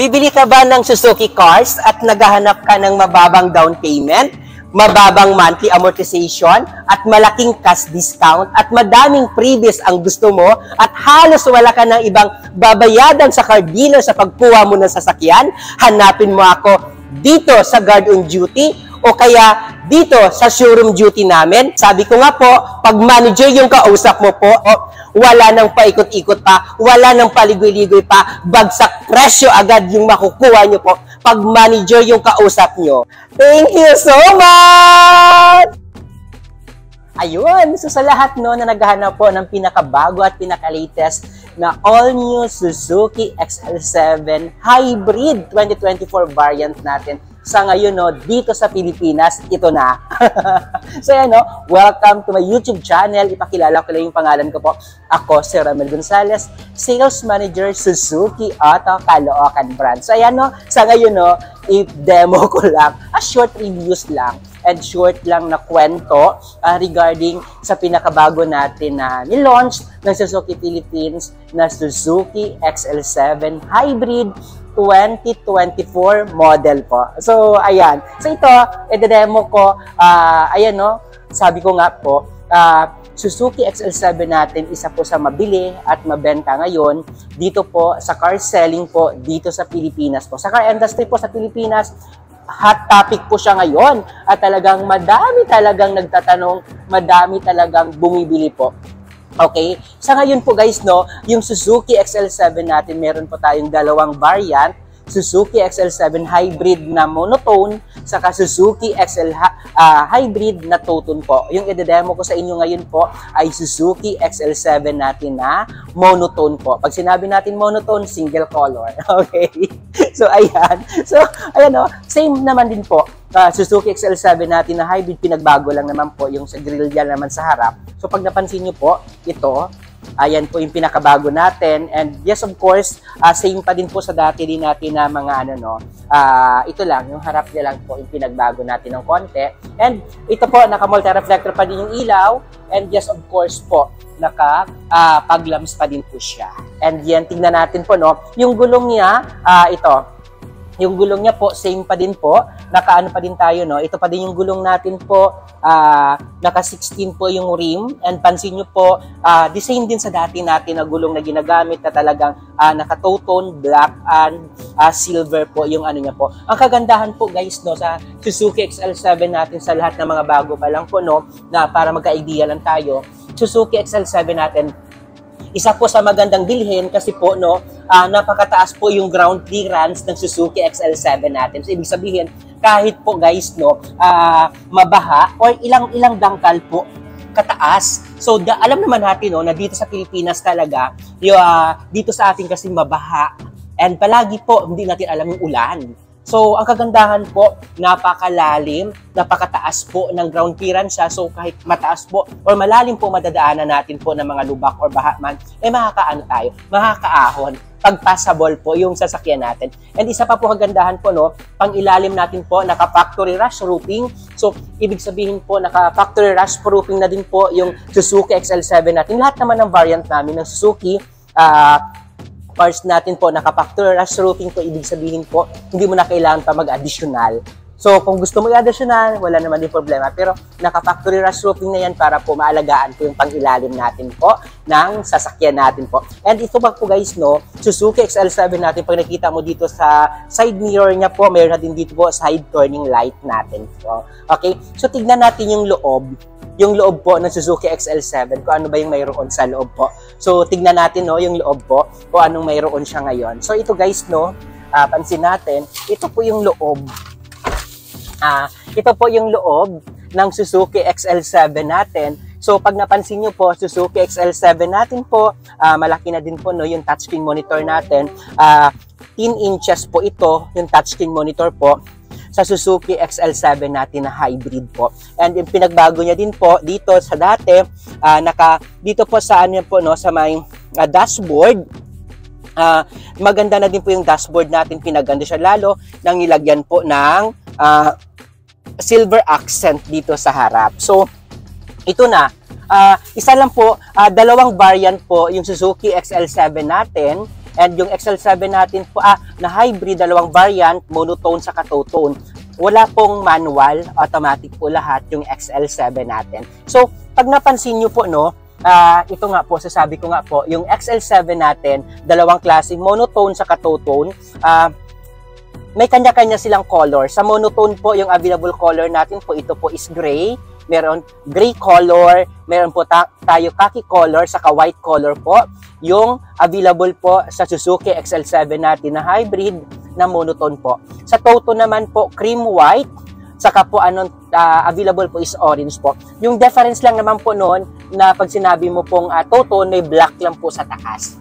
Bibili ka ba ng Suzuki cars at naghahanap ka ng mababang down payment, mababang monthly amortization, at malaking cash discount, at madaming freebies ang gusto mo, at halos wala ka ng ibang babayadan sa car dealer sa pagkuha mo ng sasakyan? Hanapin mo ako dito sa Guard on Duty o kaya dito sa showroom duty namin. Sabi ko nga po, pag manager yung kausap mo po, wala nang paikot-ikot pa, wala nang paligoy-ligoy pa, bagsak presyo agad yung makukuha nyo po pag manager yung kausap nyo. Thank you so much! Ayun, so sa lahat no na naghahanap po ng pinakabago at pinaka-latest na all-new Suzuki XL7 Hybrid 2024 variant natin. Sa ngayon, no, dito sa Pilipinas, ito na. So, yan, no, welcome to my YouTube channel. Ipakilala ko lang yung pangalan ko po. Ako, si Ramel Gonzalez, Sales Manager, Suzuki Auto Caloocan Branch. So, ayan, no, sa ngayon, no, i-demo ko lang. Short reviews lang and short lang na kwento regarding sa pinakabago natin na nilaunch ng Suzuki Philippines na Suzuki XL7 Hybrid 2024 model po. So, ayan. So, ito, i-demo ko. Ayan, no? Sabi ko nga po, Suzuki XL7 natin, isa po sa mabili at mabenta ngayon dito po sa car selling po dito sa Pilipinas po. Sa car industry po sa Pilipinas, hot topic po siya ngayon. At talagang madami talagang nagtatanong, madami talagang bumibili po. Okay? Sa ngayon po guys, no, yung Suzuki XL7 natin, meron po tayong dalawang variant. Suzuki XL7 Hybrid na monotone, saka Suzuki XL Hybrid na two-tone po. Yung i-demo ko sa inyo ngayon po ay Suzuki XL7 natin na monotone po. Pag sinabi natin monotone, single color. Okay? So, ayan. So, ayan o. Same naman din po. Suzuki XL7 natin na hybrid, pinagbago lang naman po yung sa grill yan naman sa harap. So, pag napansin nyo po, ito, ayan po yung pinakabago natin. And yes, of course, same pa din po sa dati din natin na mga ano, no. Ito lang, yung harap niya lang po yung pinagbago natin ng konti. And ito po, naka-multi-reflector pa din yung ilaw. And yes, of course po, naka-pag-lamps pa din po siya. And yan, tingnan natin po, no. Yung gulong niya, ito. Yung gulong niya po, same pa din po. Naka-ano pa din tayo, no? Ito pa din yung gulong natin po. Naka-16 po yung rim. And pansin nyo po, the same din sa dati natin na gulong na ginagamit na talagang naka-two-tone, black and silver po yung ano niya po. Ang kagandahan po guys, no, sa Suzuki XL7 natin sa lahat ng mga bago pa lang po, no, na para magka-idea lang tayo, Suzuki XL7 natin, isa po sa magandang bilhin kasi po, no, napakataas po yung ground clearance ng Suzuki XL7 natin. So, ibig sabihin, kahit po guys, no, mabaha or ilang dangkal po kataas. So, alam naman natin, no, na dito sa Pilipinas talaga, dito sa atin kasi mabaha. And palagi po, hindi natin alam yung ulan. So, ang kagandahan po, napakalalim, napakataas po ng ground clearance siya. So, kahit mataas po or malalim po madadaanan natin po ng mga lubak or baha man, makakaano tayo, makakaahon, pag-passable po yung sasakyan natin. And isa pa po kagandahan po, no, pang ilalim natin po, naka-factory rust roofing. So, ibig sabihin po, naka-factory rust roofing na din po yung Suzuki XL7 natin. Lahat naman ng variant namin ng Suzuki, parts natin po, naka-factory rust roofing po, ibig sabihin po, hindi mo na kailangan pa mag-additional. So, kung gusto mo i-additional, wala naman din problema. Pero, naka-factory rust roofing na yan para po maalagaan po yung pang-ilalim natin po ng sasakyan natin po. And ito ba po guys, no, Suzuki XL7 natin, pag nakita mo dito sa side mirror niya po, mayroon na din dito po side turning light natin. So, okay? So, tignan natin yung loob. Yung loob po ng Suzuki XL7, kung ano ba yung mayroon sa loob po. So, tignan natin, no, yung loob po, kung anong mayroon siya ngayon. So, ito guys, no, pansin natin, ito po yung loob. Ito po yung loob ng Suzuki XL7 natin. So, pag napansin nyo po, Suzuki XL7 natin po, malaki na din po, no, yung touchscreen monitor natin. 10 inches po ito, yung touchscreen monitor po, sa Suzuki XL7 natin na hybrid po. And yung pinagbago niya din po dito sa dati, dito po sa ano po, no, sa may dashboard, maganda na din po yung dashboard natin, pinaganda siya lalo nang nilagyan po ng silver accent dito sa harap. So, ito na. Isa lang po, dalawang variant po yung Suzuki XL7 natin. And yung XL7 natin po, na hybrid, dalawang variant, monotone sa two-tone. Wala pong manual, automatic po lahat yung XL7 natin. So, pag napansin nyo po, no, ito nga po, sasabi ko nga po, yung XL7 natin, dalawang klase, monotone sa two-tone, may kanya-kanya silang color. Sa monotone po, yung available color natin po, ito po is gray. Meron gray color, meron po tayo khaki color, saka white color po. Yung available po sa Suzuki XL7 natin na hybrid na monotone po. Sa Toto naman po, cream white, saka po available po is orange po. Yung difference lang naman po noon na pag sinabi mo pong Toto, may black lang po sa taas.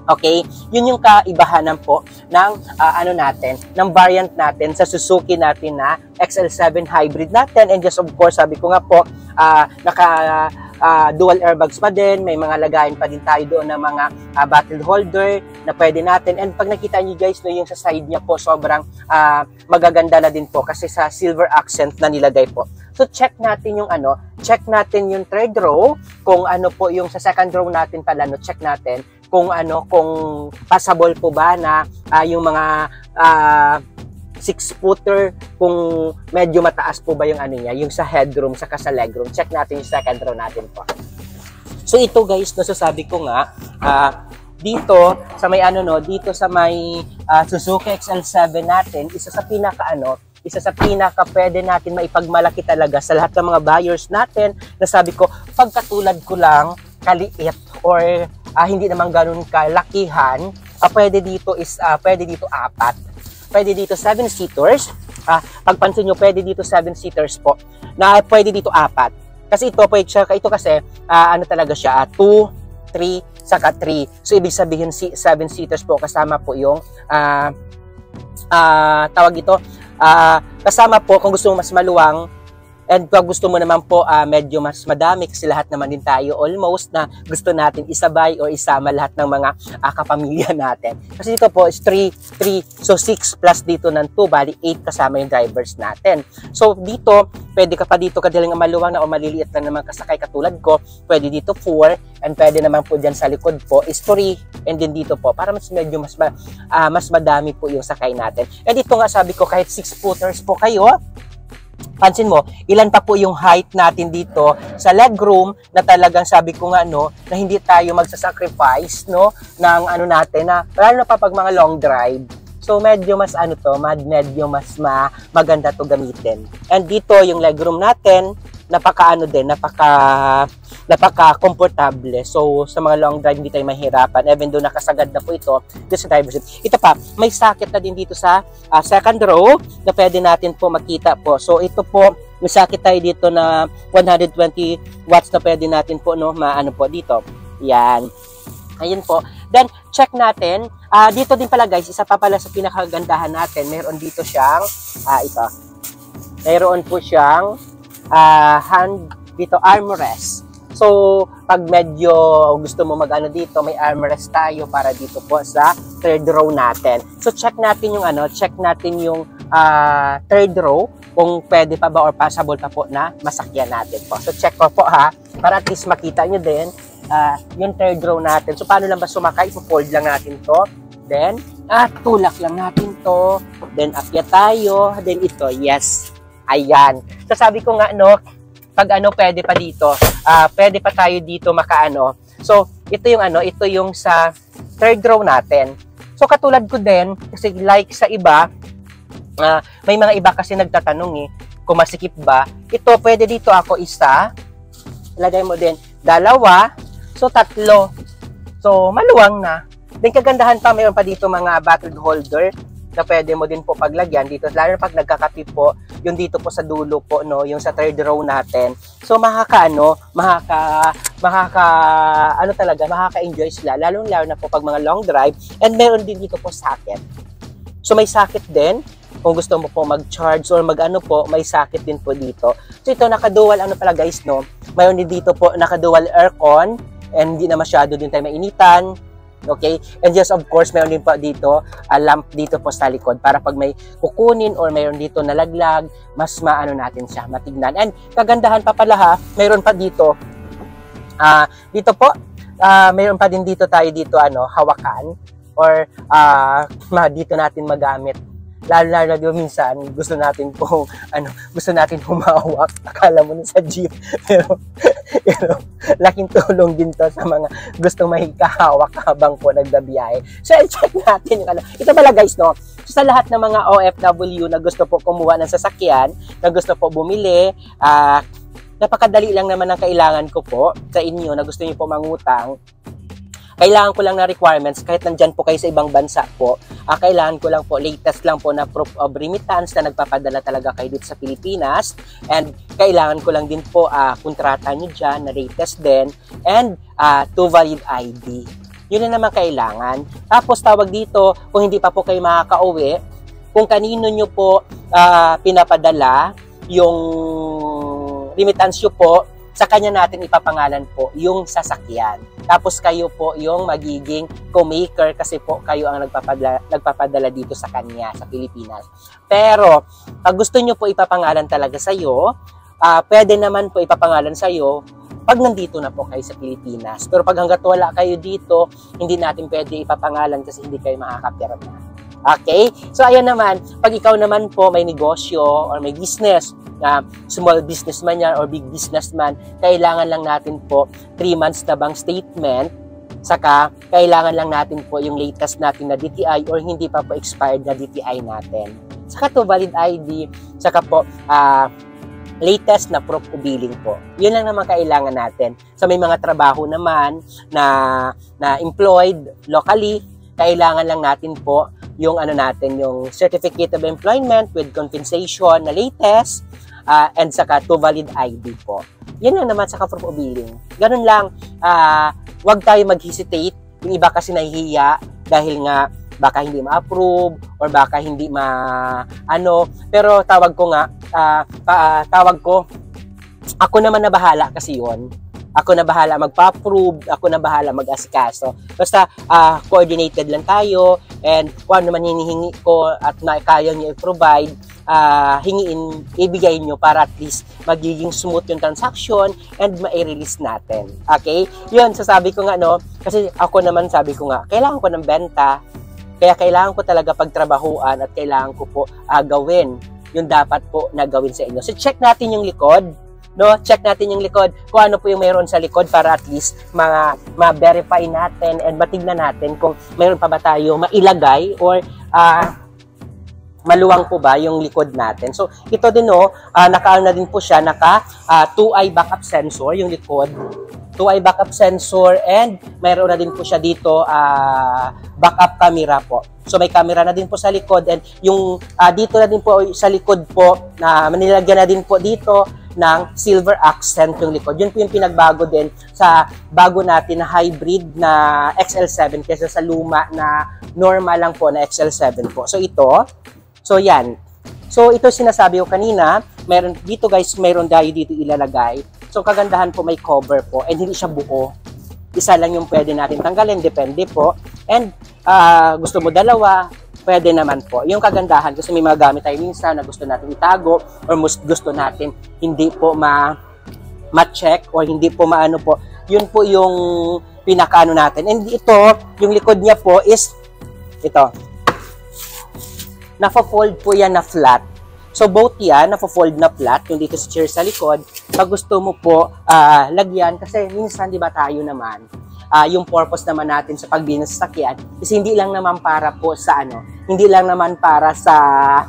Okay? Yun yung kaibahanan po ng ng variant natin sa Suzuki natin na XL7 hybrid natin. And just of course, sabi ko nga po, dual airbags pa din, may mga lagayan pa din tayo doon ng mga bottle holder na pwede natin. And pag nakita niyo guys, no, yung sa side niya po, sobrang magaganda na din po kasi sa silver accent na nilagay po. So check natin yung check natin yung third row, kung po yung sa second row natin pala, no, check natin kung kung passable po ba na yung mga 6-footer, kung medyo mataas po ba yung niya, yung sa headroom, saka sa legroom. Check natin yung second row natin po. So ito guys, nasasabi ko nga, dito sa may dito sa may Suzuki XL7 natin, isa sa pinaka pwede natin maipagmalaki talaga sa lahat ng mga buyers natin, na sabi ko, pagkatulad ko lang, kaliit, or hindi naman ganun kalakihan, pwede dito 4. Pwede dito 7-seaters. Pagpansin nyo, pwede dito 7-seaters po. Na pwede dito 4. Kasi ito kasi, talaga siya, 2, 3, saka 3. So, ibig sabihin, 7-seaters po, kasama po yung, kasama po, kung gusto mo mas maluwang, and pag gusto mo naman po medyo mas madami, kasi lahat naman din tayo almost na gusto natin isabay o isama lahat ng mga kapamilya natin. Kasi dito po is 3, so 6 plus dito ng 2, bali 8 kasama yung drivers natin. So dito, pwede ka pa dito kadaling maluwang na o maliliit lang naman kasakay katulad ko, pwede dito 4, and pwede naman po dyan sa likod po is 3, and then dito po, para medyo mas madami po yung sakay natin. And dito nga sabi ko, kahit 6-footers po kayo, pansin mo, ilan pa po yung height natin dito sa legroom, na talagang sabi ko nga na hindi tayo magsasacrifice ng natin, na lalo na pa pag mga long drive. So medyo mas medyo mas maganda to gamitin. And dito yung legroom natin, napaka-komportable. So sa mga long drive hindi tayo mahirapan, even though nakasagad na po ito sa driver's seat. Ito pa, may socket na din dito sa second row na pwede natin po makita po. So ito po, may socket tayo dito na 120 watts na pwede natin po po dito. Yan. Ayun po. Then, check natin. Dito din pala guys, isa pa pala sa pinakagandahan natin, mayroon dito siyang, ito. Mayroon po siyang dito armrest. So, pag medyo gusto mo dito, may armrest tayo para dito po sa third row natin. So, check natin yung third row, kung pwede pa ba or possible pa po na masakyan natin po. So, check ko po para at least makita nyo din yung third row natin. So, paano lang ba sumakay? Ipo-fold lang natin to. Then, tulak lang natin to. Then, akyat tayo. Then, ito, yes. Ayan. So, sabi ko nga, pag pwede pa dito. Pwede pa tayo dito So, ito yung sa third row natin. So, katulad ko din, kasi like sa iba, may mga iba kasi nagtatanong kung masikip ba. Ito, pwede dito ako isa. Lagay mo din, 2. So, 3. So, maluwang na. Then, kagandahan pa, mayroon pa dito mga bottle holder na pwede mo din po paglagyan dito, lalo pag nagkakape po, yung dito po sa dulo po, yung sa third row natin. So, makaka-enjoy sila, lalo na po pag mga long drive. And meron din dito po socket. So, may socket din. Kung gusto mo po mag-charge or may socket din po dito. So, ito, naka-dual, pala guys, mayroon din dito po, naka-dual aircon, and hindi na masyado din tayo mainitan. Okay? And just of course, mayroon din po dito, lamp dito po sa likod para pag may kukunin or mayroon dito nalaglag, mas natin siya, matignan. And kagandahan pa pala mayroon pa dito, dito po, mayroon pa din dito tayo dito, hawakan. or dito natin magamit. Lalo na minsan, gusto natin humawak. Akala mo na sa jeep. Pero, laking tulong din to sa mga gustong mahikahawak habang po nagbabiyahe. So, i-check natin yung Ito pala guys, no? So, sa lahat ng mga OFW na gusto po kumuha ng sasakyan, na gusto po bumili, napakadali lang naman ang kailangan ko po sa inyo na gusto niyo po mangutang. Kailangan ko lang na requirements, kahit nandyan po kayo sa ibang bansa po, kailangan ko lang po, latest lang po na proof of remittance na nagpapadala talaga kayo dito sa Pilipinas. And kailangan ko lang din po kontrata nyo dyan na latest din. And 2 valid ID. Yun na naman kailangan. Tapos tawag dito, kung hindi pa po kayo makaka-uwi, kung kanino nyo po pinapadala yung remittance nyo po, sa kanya natin ipapangalan po yung sasakyan. Tapos kayo po yung magiging co-maker kasi po kayo ang nagpapadala dito sa kanya, sa Pilipinas. Pero, pag gusto nyo po ipapangalan talaga sa'yo, pwede naman po ipapangalan sa'yo pag nandito na po kayo sa Pilipinas. Pero pag hanggat wala kayo dito, hindi natin pwede ipapangalan kasi hindi kayo makakapirma. Okay? So, ayan naman, pag ikaw naman po may negosyo or may business, small businessman yan or big businessman, kailangan lang natin po 3 months na bank statement, saka kailangan lang natin po yung latest natin na DTI or hindi pa po expired na DTI natin. Saka to valid ID, saka po latest na proof of billing po. Yun lang naman kailangan natin. So may mga trabaho naman na employed locally, kailangan lang natin po yung yung certificate of employment with compensation na latest, and saka 2 valid ID po. Yan lang naman saka proof of billing. Ganun lang, wag tayo mag-hesitate. Yung iba kasi nahihiya dahil nga baka hindi ma-approve or baka hindi pero tawag ko, ako naman na bahala kasi yon. Ako na bahala magpa-approve, ako na bahala mag-asikaso. Basta coordinated lang tayo, and kung ano man hinihingi ko at kaya niyo i-provide, ibigay nyo para at least magiging smooth yung transaction and ma-release natin. Okay? Yun, sasabi ko nga, kasi ako naman sabi ko nga, kailangan ko ng benta, kaya kailangan ko talaga pagtrabahuan at kailangan ko po gawin yung dapat po na gawin sa inyo. So, check natin yung likod. Check natin yung likod, kung ano po yung mayroon sa likod para at least ma-verify natin and matignan natin kung mayroon pa ba tayo mailagay or maluwang po ba yung likod natin. So, ito din naka-ano na din po siya, 2-eye backup sensor yung likod. 2-eye backup sensor and mayroon na din po siya dito backup camera po. So, may camera na din po sa likod and yung dito na din po sa likod po na manilagyan na din po dito ng silver accent yung likod. Yun po yung pinagbago din sa bago natin na hybrid na XL7 kaysa sa luma na normal lang po na XL7 po. So, yan. So, ito sinasabi ko kanina, meron dito guys, meron tayo dito ilalagay. So, kagandahan po may cover po and hindi siya buo. Isa lang yung pwede natin tanggalin, depende po. And gusto mo dalawa, pwede naman po. Yung kagandahan, kasi may mga gamit tayo minsan na gusto natin itago or gusto natin hindi po ma-check or hindi po maano po. Yun po yung pinakaano natin. And ito, yung likod niya po is ito. Nafa-fold po yan na flat. So, both yan, nafa-fold na flat, yung dito sa chair sa likod. Pag gusto mo po lagyan, kasi minsan, di ba tayo naman, yung purpose naman natin sa pagbili ng sasakyan is hindi lang naman para po sa hindi lang naman para sa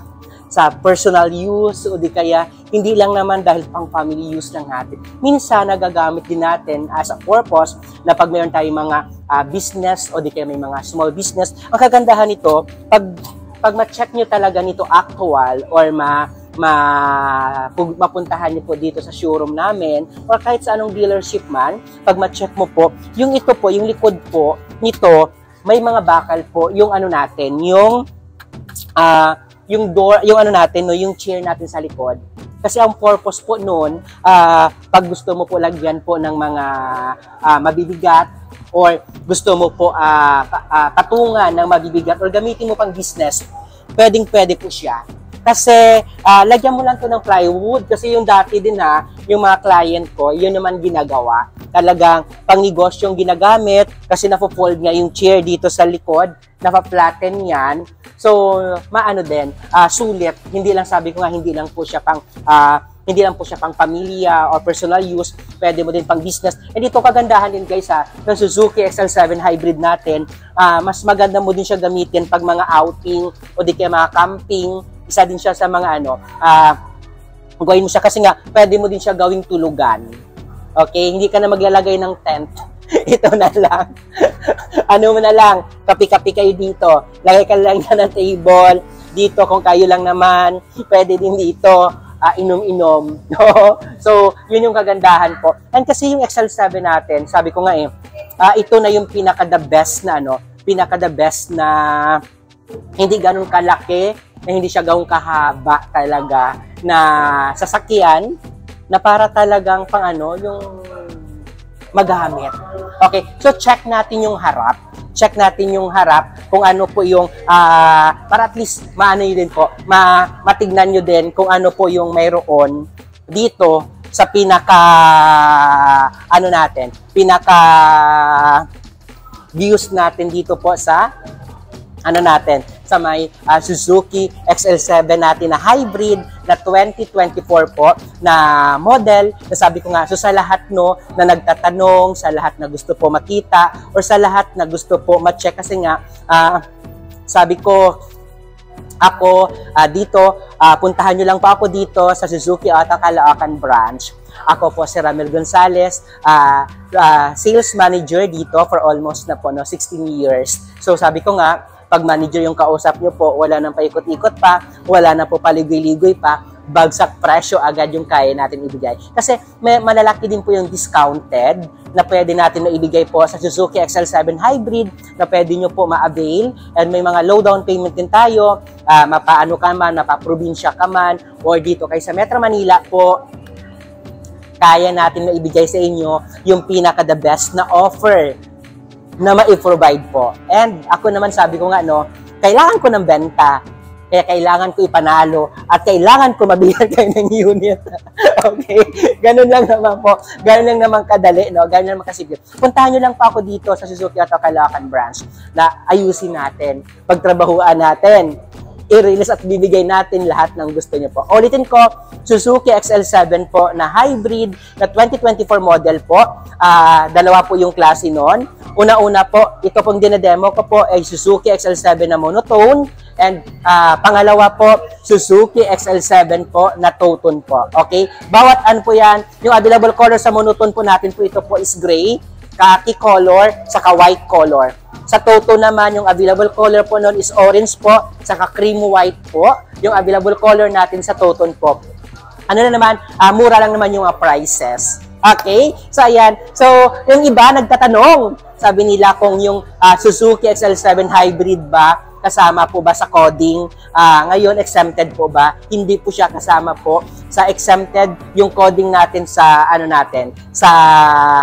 personal use o di kaya hindi lang naman dahil pang family use lang natin. Minsan nagagamit din natin as a purpose na pag mayroon tayong mga business o di kaya may mga small business. Ang kagandahan nito, pag ma-check nyo talaga nito actual or mapuntahan niyo po dito sa showroom namin or kahit sa anong dealership man, pag ma-check mo po, yung ito po, yung likod po nito, may mga bakal po, yung natin, yung door, yung natin, yung chair natin sa likod. Kasi ang purpose po noon, pag gusto mo po lagyan po ng mga mabibigat or gusto mo po patungan ng mabibigat or gamitin mo pang business, pwedeng-pwede po siya. Kasi lagyan mo lang to ng plywood kasi yung dati din yung mga client ko, yun naman ginagawa. talagang pang-negosyong ginagamit kasi napo-fold nga yung chair dito sa likod, napa-flatten yan. So, maano din, sulit. Hindi lang sabi ko nga, hindi lang po siya pang pamilya or personal use, pwede mo din pang business. And ito kagandahan din guys ng Suzuki XL7 Hybrid natin, mas maganda mo din siya gamitin pag mga outing o di kaya mga camping. Isa din siya sa mga gawin mo siya kasi nga pwede mo din siya gawing tulugan. Okay, hindi ka na maglalagay ng tent. Ito na lang. Ano mo na lang, kapi-kapi kayo dito. Lagay ka lang na ng table. Dito kung kayo lang naman, pwede din dito. Inom-inom. So, yun yung kagandahan po. And kasi yung XL7 natin, sabi ko nga ito na yung pinaka-the best na hindi ganun kalaki, na hindi siya gawong kahaba talaga na sasakyan na para talagang yung magamit. Okay, so check natin yung harap. Check natin yung harap kung ano po yung para at least maano yun din po, matignan nyo din kung ano po yung mayroon dito sa pinaka views natin dito po sa sa may Suzuki XL7 natin na hybrid na 2024 po na model. Na sabi ko nga, so sa lahat na nagtatanong, sa lahat na gusto po makita, or sa lahat na gusto po ma-check kasi nga, sabi ko, ako dito, puntahan nyo lang po ako dito sa Suzuki Auto Caloocan branch. Ako po si Ramel Gonzales, sales manager dito for almost 16 years. So sabi ko nga, pag manager yung kausap nyo po, wala nang paikot-ikot pa, wala na po paligoy-ligoy pa, bagsak presyo agad yung kaya natin ibigay. Kasi malalaki din po yung discounted na pwede natin maibigay po sa Suzuki XL7 Hybrid na pwede nyo po ma-avail. And may mga low down payment din tayo, mapaano ka man, mapaprobinsya ka man, or dito kay sa Metro Manila po, kaya natin maibigay sa inyo yung pinaka-the best na offer na ma-provide po. And ako naman sabi ko nga, kailangan ko ng benta, kaya kailangan ko ipanalo, at kailangan ko mabigyan kayo ng unit. Okay? Ganun lang naman po. Ganun lang naman kadali, Ganun lang kasimple. Puntahan nyo lang po ako dito sa Suzuki Auto Caloocan branch na ayusin natin, pagtrabahuan natin, i-release at bibigay natin lahat ng gusto nyo po. Ulitin ko, Suzuki XL7 po na hybrid na 2024 model po. Dalawa po yung klase nun. Una-una po, ito pong dinademo ko po ay Suzuki XL7 na monotone. And pangalawa po, Suzuki XL7 po na two-tone po. Okay? Bawat po yan. Yung available color sa monotone po natin po, ito po is gray, khaki color, saka white color. Sa Toto naman, yung available color po noon is orange po, saka cream white po. Yung available color natin sa Toto po. Ano na naman, mura lang naman yung prices. Okay? So, ayan. So, yung iba nagtatanong, sabi nila kung yung Suzuki XL7 hybrid ba, kasama po ba sa coding? Ngayon, exempted po ba? Hindi po siya kasama po sa exempted yung coding natin sa sa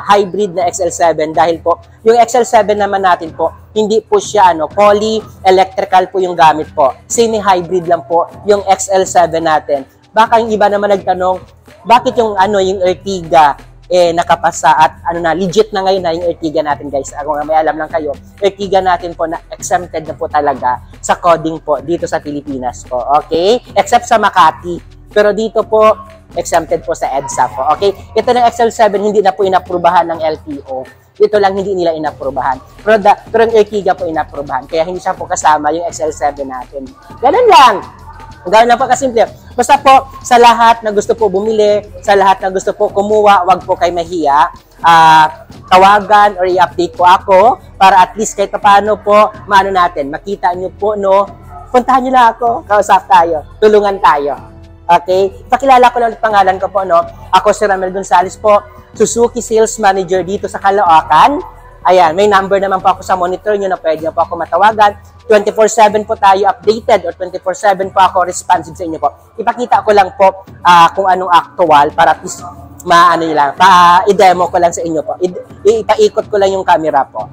hybrid na XL7 dahil po yung XL7 naman natin po hindi po siya poly electrical po yung gamit po. Semi-hybrid lang po yung XL7 natin. Baka yung iba naman nagtanong, bakit yung yung Ertiga nakapasa at legit na ngayon na yung Ertiga natin guys. Kung may alam lang kayo, Ertiga natin po na exempted na po talaga sa coding po dito sa Pilipinas po. Okay? Except sa Makati. Pero dito po, exempted po sa EDSA po. Okay? Ito ng XL7 hindi na po inaprubahan ng LTO. Ito lang hindi nila inaprubahan. Pero yung Ertiga po inaprubahan. Kaya hindi siya po kasama yung XL7 natin. Ganun lang. Gano'n lang po kasimple. Basta po, sa lahat na gusto po bumili, sa lahat na gusto po kumuha, wag po kayo mahiya. Tawagan or i-update po ako para at least kahit paano po, makita nyo po, puntahan nyo lang ako, kausap tayo, tulungan tayo. Okay? Pakilala ko lang ulit pangalan ko po, Ako si Ramel Gonzales po, Suzuki Sales Manager dito sa Caloocan. Ayan, may number naman po ako sa monitor nyo na pwede nyo po ako matawagan. 24/7 po tayo updated or 24/7 po ako responsive sa inyo po. Ipakita ko lang po kung anong actual para at least i-demo ko lang sa inyo po. Ipaikot ko lang yung camera po.